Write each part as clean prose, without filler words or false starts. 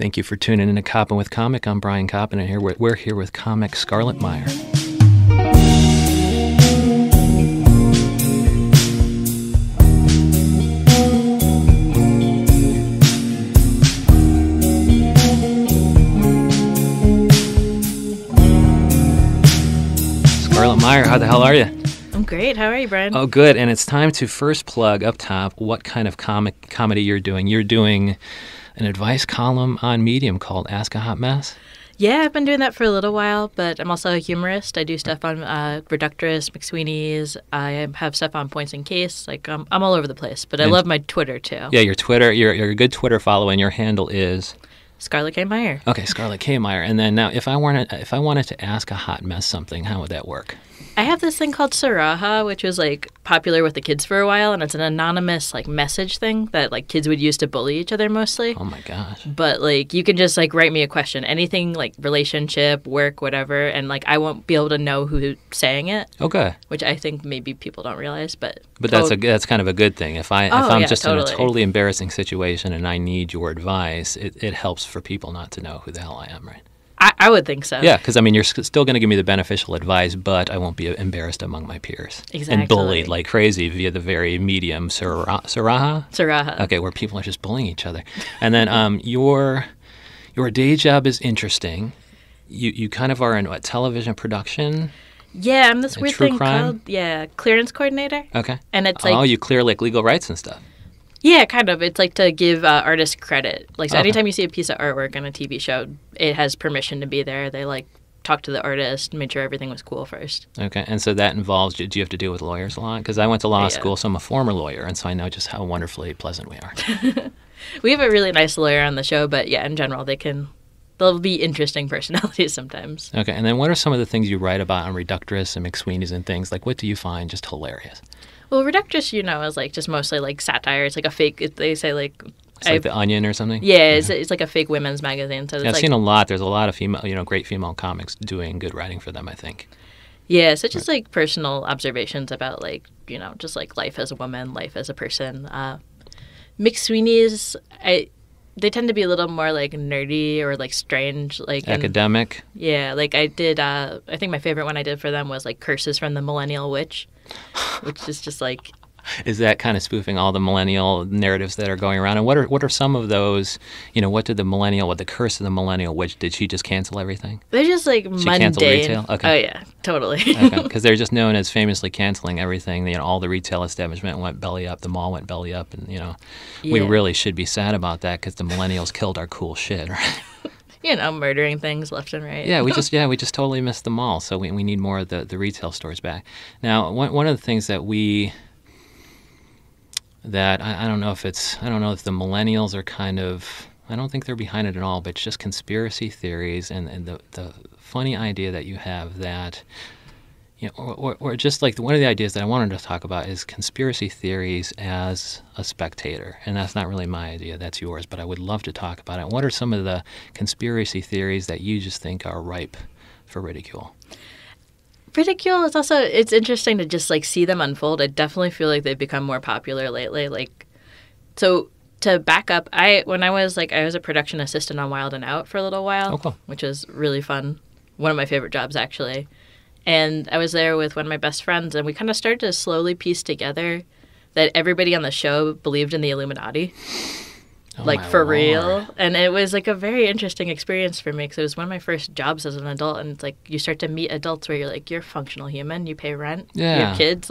Thank you for tuning in to Koppen with Comic. I'm Brian Koppen, and we're here with comic Scarlet Meyer. Scarlet Meyer, how the hell are you? I'm great. How are you, Brian? Oh, good. And it's time to first plug up top what kind of comedy you're doing. You're doing an advice column on Medium called Ask a Hot Mess. Yeah, I've been doing that for a little while, but I'm also a humorist. I do stuff on Reductress, McSweeney's. I have stuff on Points and Case. I'm all over the place, but I love my Twitter too. Yeah, your Twitter. You're a good Twitter follower, and your handle is Scarlet K. Meyer. Okay, Scarlet K. Meyer. And then now, if I wanted to ask a hot mess something, how would that work? I have this thing called Saraha, which was popular with the kids for a while, and it's an anonymous message thing that kids would use to bully each other mostly. Oh my gosh! But you can just write me a question, anything relationship, work, whatever, and I won't be able to know who's saying it. Okay. Which I think maybe people don't realize, but that's kind of a good thing. If I'm just totally. in a totally embarrassing situation and I need your advice, it helps for people not to know who the hell I am, right? I would think so. Yeah, because you're still going to give me the beneficial advice, but I won't be embarrassed among my peers. Exactly. And bullied like crazy via the very medium Saraha? Saraha. Okay, where people are just bullying each other. And then your day job is interesting. You kind of are in television production? Yeah, I'm this weird true thing crime? called clearance coordinator. Okay. And it's you clear legal rights and stuff. Yeah, kind of. It's to give artists credit. Anytime you see a piece of artwork on a TV show, it has permission to be there. They talk to the artist, made sure everything was cool first. Okay, and so that involves, do you have to deal with lawyers a lot? Because I went to law school, so I'm a former lawyer, and so I know just how wonderfully pleasant we are. We have a really nice lawyer on the show, but yeah, in general, they'll be interesting personalities sometimes. Okay, and then what are some of the things you write about on Reductress and McSweeney's and things? What do you find just hilarious? Well, Reductress, is just mostly satire. It's a fake. They say It's like The Onion or something. Yeah, it's a fake women's magazine. So I've seen a lot. There's a lot of female, great female comics doing good writing for them, I think. Yeah, so just personal observations about just life as a woman, life as a person. McSweeney's, they tend to be a little more nerdy or strange, academic. Yeah, I did. I think my favorite one I did for them was Curses from the Millennial Witch, which is just Is that kind of spoofing all the millennial narratives that are going around? And what are some of those? What did the curse of the millennial witch? Did she just cancel everything? They're just She mundane. canceled retail. Okay. Oh yeah, totally. Okay, because they're just known as famously canceling everything. All the retail establishment went belly up. The mall went belly up, and we really should be sad about that because the millennials killed our cool shit, right? Murdering things left and right. Yeah, we just totally missed the mall. So we need more of the retail stores back. Now, one of the things that I don't know if the millennials are I don't think they're behind it at all, but it's just conspiracy theories and the funny idea that you have that, or just one of the ideas that I wanted to talk about is conspiracy theories as a spectator. And that's not really my idea, that's yours, but I would love to talk about it. What are some of the conspiracy theories that you just think are ripe for ridicule? Ridicule is also, it's interesting to just see them unfold. I definitely feel like they've become more popular lately. So to back up, when I was a production assistant on Wild 'N Out for a little while, cool. Which was really fun. One of my favorite jobs, actually. And I was there with one of my best friends, and we kind of started to slowly piece together that everybody on the show believed in the Illuminati. For real. And it was a very interesting experience for me because it was one of my first jobs as an adult. And it's you start to meet adults where you're a functional human, you pay rent, you have kids,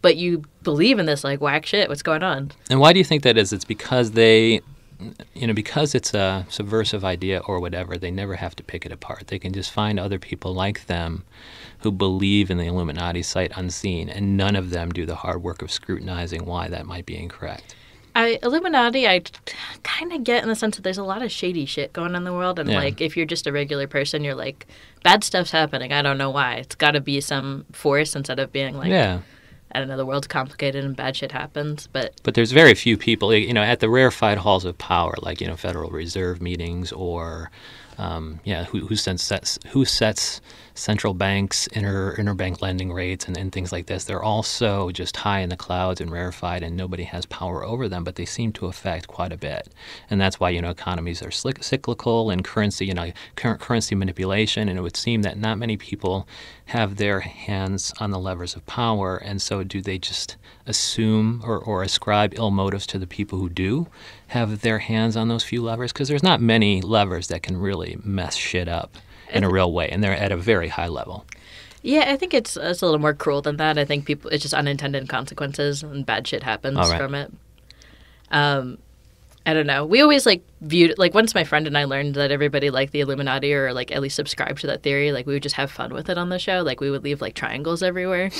but you believe in this whack shit. What's going on? And why do you think that is? It's because because it's a subversive idea or whatever, they never have to pick it apart. They can just find other people like them who believe in the Illuminati sight unseen, and none of them do the hard work of scrutinizing why that might be incorrect. Illuminati, I kind of get in the sense that there's a lot of shady shit going on in the world. And, if you're just a regular person, you're bad stuff's happening. I don't know why. It's got to be some force instead of being I don't know, the world's complicated and bad shit happens. But there's very few people, at the rarefied halls of power, Federal Reserve meetings or who sets central banks interbank lending rates and things like this. They're also just high in the clouds and rarefied, and nobody has power over them, but they seem to affect quite a bit. And that's why economies are cyclical, and currency currency manipulation. And it would seem that not many people have their hands on the levers of power, and so do they just assume or ascribe ill motives to the people who do have their hands on those few levers? Because there's not many levers that can really mess shit up in a real way, and they're at a very high level. Yeah, I think it's a little more cruel than that. I think it's just unintended consequences, and bad shit happens from it. I don't know. We always viewed once my friend and I learned that everybody liked the Illuminati, or at least subscribed to that theory. We would just have fun with it on the show. We would leave triangles everywhere.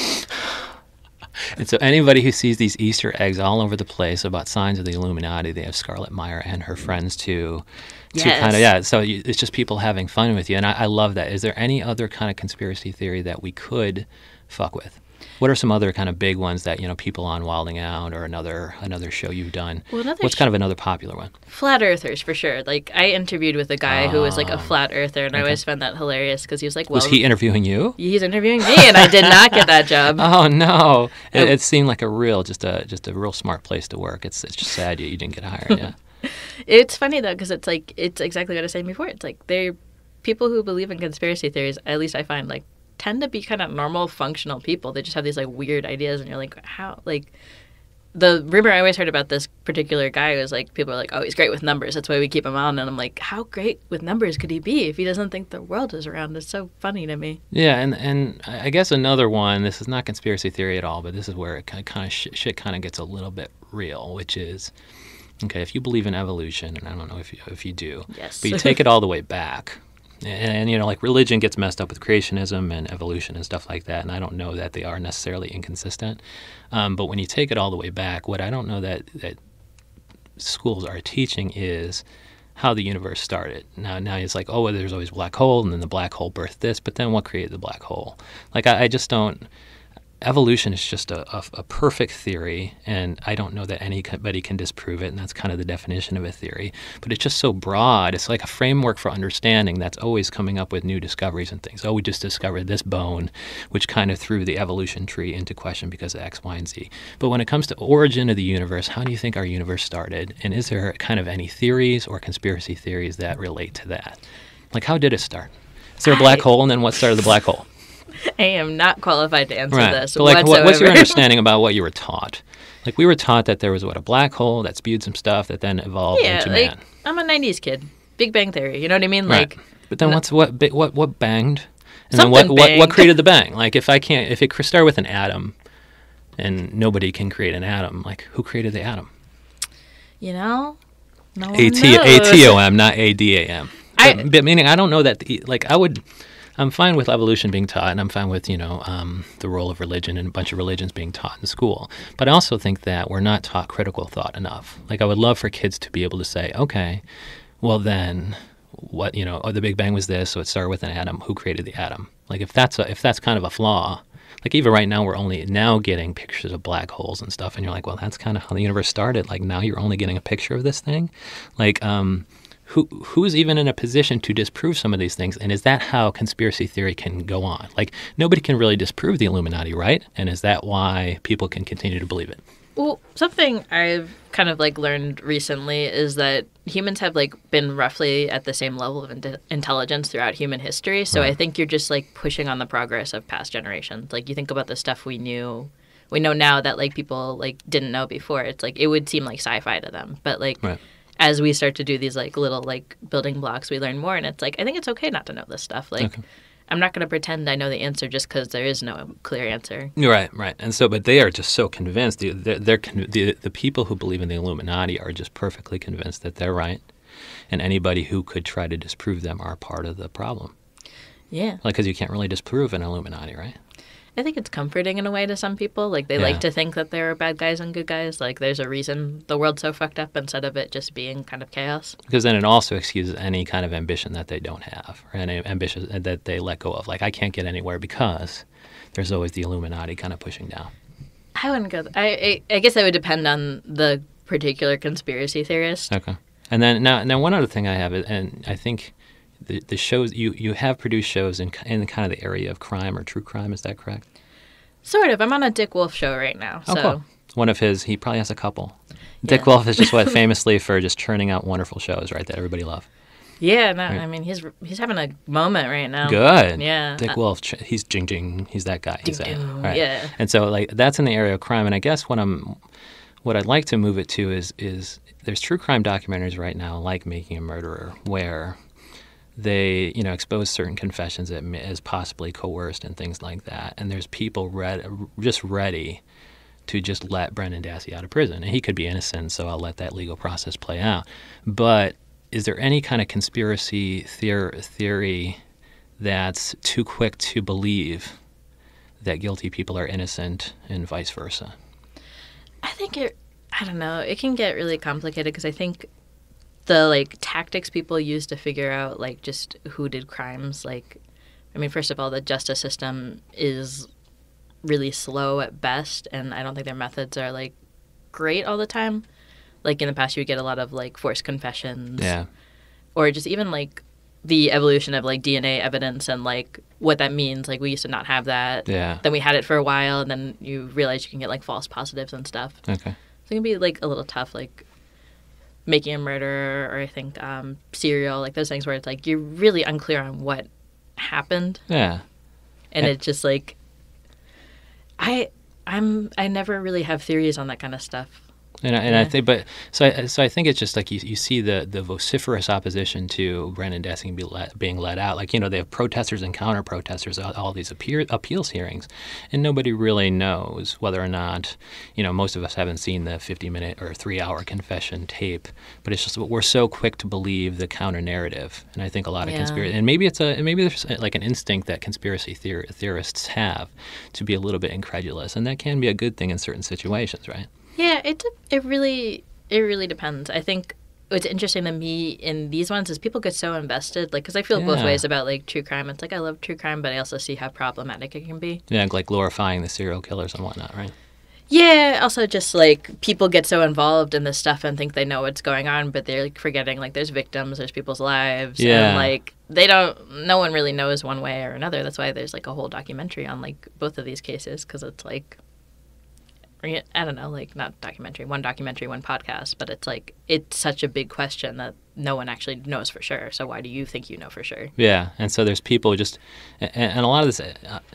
And so anybody who sees these Easter eggs all over the place about signs of the Illuminati, they have Scarlet Meyer and her friends to so it's just people having fun with you. And I love that. Is there any other kind of conspiracy theory that we could fuck with? What are some other kind of big ones that, people on Wilding Out, or another show you've done? What's kind of another popular one? Flat earthers, for sure. I interviewed with a guy who was a flat earther, and I always found that hilarious because he was well... Was he interviewing you? He's interviewing me, and I did not get that job. Oh, no. It seemed like a real smart place to work. It's just sad you didn't get hired, yeah. It's funny, though, because it's exactly what I was saying before. It's they're people who believe in conspiracy theories, at least I find, tend to be kind of normal, functional people. They just have these weird ideas, and you're how the rumor I always heard about this particular guy was people are oh, he's great with numbers, that's why we keep him on. And I'm how great with numbers could he be if he doesn't think the world is around? It's so funny to me. Yeah, and I guess another one, this is not conspiracy theory at all, but this is where it kind of shit kind of gets a little bit real, which is, okay, if you believe in evolution, and I don't know if you do, yes, but you take it all the way back. And religion gets messed up with creationism and evolution and stuff like that, and I don't know that they are necessarily inconsistent. But when you take it all the way back, what I don't know that schools are teaching is how the universe started. Now it's well, there's always a black hole, and then the black hole birthed this, but then what created the black hole? I just don't... Evolution is just a perfect theory, and I don't know that anybody can disprove it, and that's kind of the definition of a theory. But it's just so broad. It's like a framework for understanding that's always coming up with new discoveries and things. Oh, we just discovered this bone, which kind of threw the evolution tree into question because of X, Y, and Z. But when it comes to origin of the universe, how do you think our universe started? And is there kind of any theories or conspiracy theories that relate to that? How did it start? Is there a black hole, and then what started the black hole? I am not qualified to answer this but whatsoever. What's your understanding about what you were taught? We were taught that there was a black hole that spewed some stuff that then evolved into man. I'm a 90s kid. Big Bang Theory, you know what I mean? Right. But then what banged? And then what created the bang? If it started with an atom and nobody can create an atom, who created the atom? No one knows. ATOM, not ADAM. But meaning I don't know that I'm fine with evolution being taught, and I'm fine with, the role of religion and a bunch of religions being taught in school. But I also think that we're not taught critical thought enough. I would love for kids to be able to say, okay, well then, what, the Big Bang was this, so it started with an atom. Who created the atom? If that's kind of a flaw, even right now, we're only now getting pictures of black holes and stuff, and you're well, that's kind of how the universe started. Now you're only getting a picture of this thing. Who's even in a position to disprove some of these things? And is that how conspiracy theory can go on? Nobody can really disprove the Illuminati, right? And is that why people can continue to believe it? Well, something I've kind of learned recently is that humans have been roughly at the same level of intelligence throughout human history. So I think you're just pushing on the progress of past generations. You think about the stuff we know now that people didn't know before. It's it would seem like sci-fi to them, but Right. As we start to do these little building blocks, we learn more, and it's I think it's okay not to know this stuff. Okay. I'm not going to pretend I know the answer just because there is no clear answer. Right. And so, but they are just so convinced. The people who believe in the Illuminati are just perfectly convinced that they're right, and anybody who could try to disprove them are part of the problem. Yeah. Because you can't really disprove an Illuminati, right? I think it's comforting in a way to some people. They like to think that there are bad guys and good guys. There's a reason the world's so fucked up instead of it just being kind of chaos. Because then it also excuses any kind of ambition that they don't have, or any ambition that they let go of. I can't get anywhere because there's always the Illuminati kind of pushing down. I wouldn't go... I guess that would depend on the particular conspiracy theorist. Okay. And then now one other thing I have, and I think the shows you have produced shows in kind of the area of crime or true crime. Is that correct? Sort of. I'm on a Dick Wolf show right now. Oh, so. cool. One of his, he probably has a couple. Yeah. Dick Wolf is just famously for just churning out wonderful shows, right, that everybody loves. Yeah, no, Right. I mean, he's having a moment right now. Good. Yeah. Dick Wolf, he's jing jing. He's that guy. He's that. Ding, Right. yeah. And so like that's in the area of crime. And I guess what I'd like to move it to is there's true crime documentaries right now, like Making a Murderer, where they expose certain confessions as possibly coerced and things like that. And there's people just ready to just let Brendan Dassey out of prison. And he could be innocent, so I'll let that legal process play out. But is there any kind of conspiracy theory that's too quick to believe that guilty people are innocent and vice versa? I think I don't know. It can get really complicated because I think the tactics people use to figure out just who did crimes, I mean, first of all, the justice system is really slow at best, and I don't think their methods are great all the time. In the past, you would get a lot of forced confessions, Yeah. or just even the evolution of like DNA evidence and like what that means. Like we used to not have that. Yeah. Then we had it for a while, and then you realize you can get like false positives and stuff. Okay. So it can be like a little tough, like Making a Murderer, or I think Serial, like those things where it's like you're really unclear on what happened. Yeah. And it's just like I never really have theories on that kind of stuff. I think, but so I think it's just like you see the vociferous opposition to Brendan Dassey being let out. Like, you know, they have protesters and counter protesters at all these appeals hearings, and nobody really knows whether or not, you know, most of us haven't seen the 50-minute or 3-hour confession tape, but it's just we're so quick to believe the counter narrative, and I think a lot of conspiracy, and maybe there's like an instinct that conspiracy theorists have to be a little bit incredulous, and that can be a good thing in certain situations, right? Yeah, it really depends. I think what's interesting to me in these ones is people get so invested, like, because I feel both ways about like true crime. It's like I love true crime, but I also see how problematic it can be. Yeah, like glorifying the serial killers and whatnot, right? Yeah, also just like people get so involved in this stuff and think they know what's going on, but they're like forgetting like there's victims, there's people's lives, and like no one really knows one way or another. That's why there's like a whole documentary on like both of these cases, because it's like, I don't know, like not documentary, one podcast, but it's like it's such a big question that no one actually knows for sure. So why do you think you know for sure? Yeah, and so there's people and a lot of this,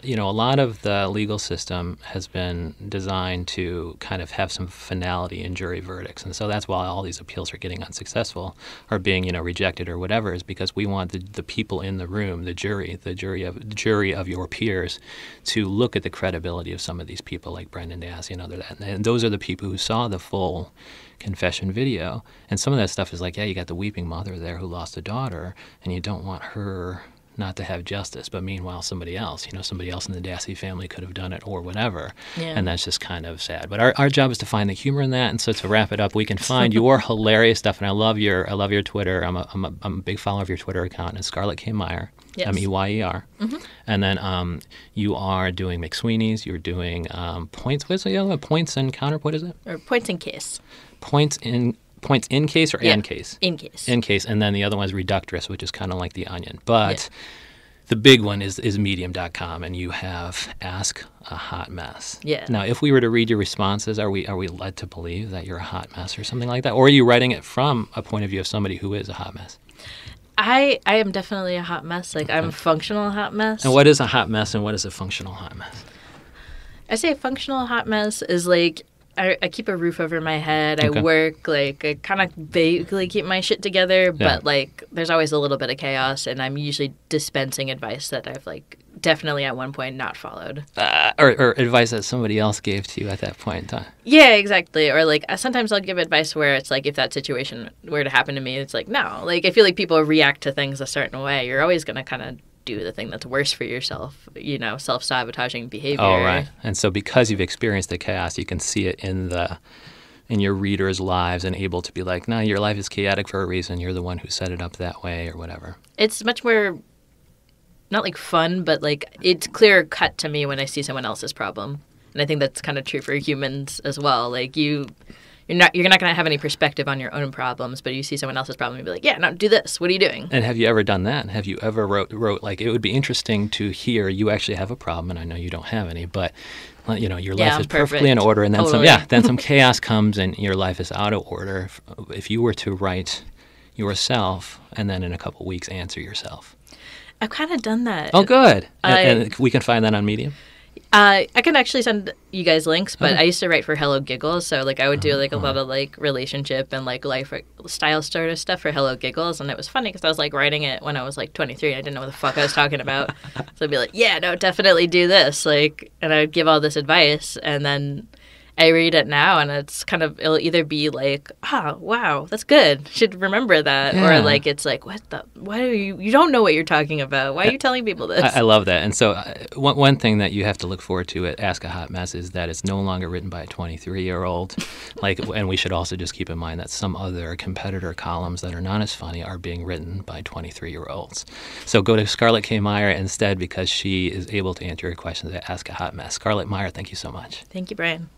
you know, a lot of the legal system has been designed to kind of have some finality in jury verdicts, and so that's why all these appeals are getting unsuccessful or being, you know, rejected or whatever, is because we want the people in the room, the jury of your peers, to look at the credibility of some of these people like Brendan Dassey and other that, and those are the people who saw the full confession video, and some of that stuff is like, yeah, you got the weeping mother there who lost a daughter, and you don't want her not to have justice, but meanwhile somebody else in the Dassey family could have done it or whatever, and that's just kind of sad. But our job is to find the humor in that, and so to wrap it up, we can find your hilarious stuff, and I love your Twitter. I'm a big follower of your Twitter account, and it's Scarlet K. Meyer. Yes. Meyer. Mm-hmm. And then you are doing McSweeney's. You're doing points. What is it? Points and counter. What is it? Or points in case. Points in case or in case? In case. In case. And then the other one is Reductress, which is kind of like the Onion. But the big one is Medium.com, and you have Ask a Hot Mess. Yeah. Now, if we were to read your responses, are we led to believe that you're a hot mess or something like that? Or are you writing it from a point of view of somebody who is a hot mess? I am definitely a hot mess. Like, I'm a functional hot mess. And what is a hot mess and what is a functional hot mess? I say a functional hot mess is like I keep a roof over my head. I work, like, I kind of vaguely keep my shit together, but like there's always a little bit of chaos, and I'm usually dispensing advice that I've like definitely at one point not followed. Or advice that somebody else gave to you at that point in time. Yeah, exactly. Or like sometimes I'll give advice where it's like if that situation were to happen to me, it's like no. Like I feel like people react to things a certain way. You're always going to kind of do the thing that's worse for yourself, you know, self-sabotaging behavior. Oh, right. And so because you've experienced the chaos, you can see it in your readers' lives and able to be like, no, your life is chaotic for a reason. You're the one who set it up that way or whatever. It's much more, not like fun, but like it's clear cut to me when I see someone else's problem. And I think that's kind of true for humans as well. Like you you're not going to have any perspective on your own problems, but you see someone else's problem and be like, yeah, no, do this. What are you doing? And have you ever done that? Have you ever wrote like, it would be interesting to hear you actually have a problem, and I know you don't have any, but you know, your life is perfectly in order, and then totally. then some chaos comes and your life is out of order. If you were to write yourself and then in a couple weeks answer yourself. I've kind of done that. Oh, good. And we can find that on Medium? I can actually send you guys links, but I used to write for Hello Giggles, so like I would do like a lot of like relationship and like lifestyle sort of stuff for Hello Giggles, and it was funny because I was like writing it when I was like 23 and I didn't know what the fuck I was talking about. So I'd be like, yeah, no, definitely do this, like, and I'd give all this advice, and then I read it now, and it's kind of, it'll either be like, oh, wow, that's good, should remember that, or like it's like, why are you don't know what you're talking about, why are you telling people this? I love that. And so one thing that you have to look forward to at Ask a Hot Mess is that it's no longer written by a 23-year-old. Like, and we should also just keep in mind that some other competitor columns that are not as funny are being written by 23-year-olds. So go to Scarlet K. Meyer instead, because she is able to answer your questions at Ask a Hot Mess. Scarlet Meyer, thank you so much. Thank you, Brian.